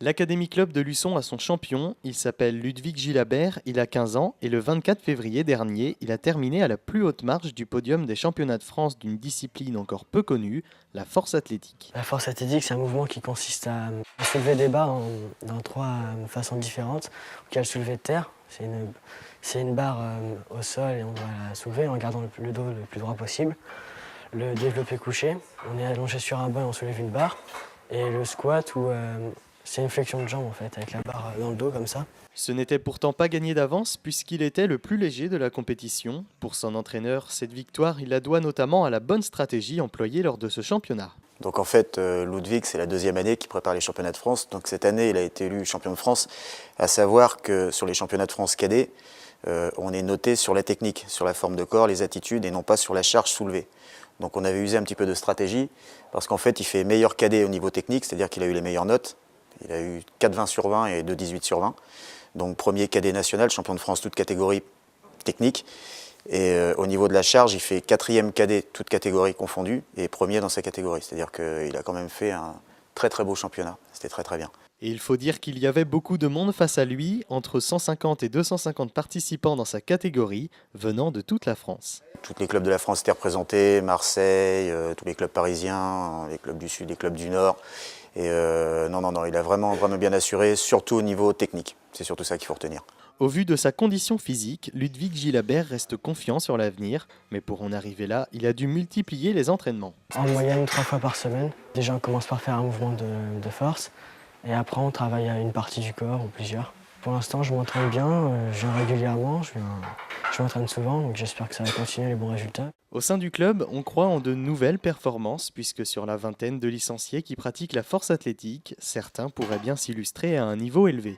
L'Académie Club de Luçon a son champion, il s'appelle Ludwig Gilabert, il a 15 ans et le 24 février dernier, il a terminé à la plus haute marche du podium des championnats de France d'une discipline encore peu connue, la force athlétique. La force athlétique, c'est un mouvement qui consiste à soulever des barres dans trois façons différentes. Donc, il y a le soulevé de terre, c'est une barre au sol et on doit la soulever en gardant le dos le plus droit possible. Le développé couché, on est allongé sur un banc et on soulève une barre. Et le squat où c'est une flexion de jambe en fait, avec la barre dans le dos comme ça. Ce n'était pourtant pas gagné d'avance puisqu'il était le plus léger de la compétition. Pour son entraîneur, cette victoire, il la doit notamment à la bonne stratégie employée lors de ce championnat. Donc en fait, Ludwig, c'est la deuxième année qu'il prépare les championnats de France. Donc cette année, il a été élu champion de France, à savoir que sur les championnats de France cadets, on est noté sur la technique, sur la forme de corps, les attitudes et non pas sur la charge soulevée. Donc on avait usé un petit peu de stratégie parce qu'en fait, il fait meilleur cadet au niveau technique, c'est-à-dire qu'il a eu les meilleures notes. Il a eu 4,20 sur 20 et 2,18 sur 20. Donc premier cadet national, champion de France toute catégorie technique. Et au niveau de la charge, il fait 4e cadet toute catégorie confondue et premier dans sa catégorie. C'est-à-dire qu'il a quand même fait un très très beau championnat. C'était très très bien. Et il faut dire qu'il y avait beaucoup de monde face à lui, entre 150 et 250 participants dans sa catégorie, venant de toute la France. Tous les clubs de la France étaient représentés, Marseille, tous les clubs parisiens, les clubs du Sud, les clubs du Nord. Et non, il a vraiment bien assuré, surtout au niveau technique. C'est surtout ça qu'il faut retenir. Au vu de sa condition physique, Ludwig Gilabert reste confiant sur l'avenir, mais pour en arriver là, il a dû multiplier les entraînements. En moyenne 3 fois par semaine. Déjà on commence par faire un mouvement de force et après on travaille à une partie du corps ou plusieurs. Pour l'instant je m'entraîne bien, je viens régulièrement, je m'entraîne souvent donc j'espère que ça va continuer les bons résultats. Au sein du club, on croit en de nouvelles performances puisque sur la vingtaine de licenciés qui pratiquent la force athlétique, certains pourraient bien s'illustrer à un niveau élevé.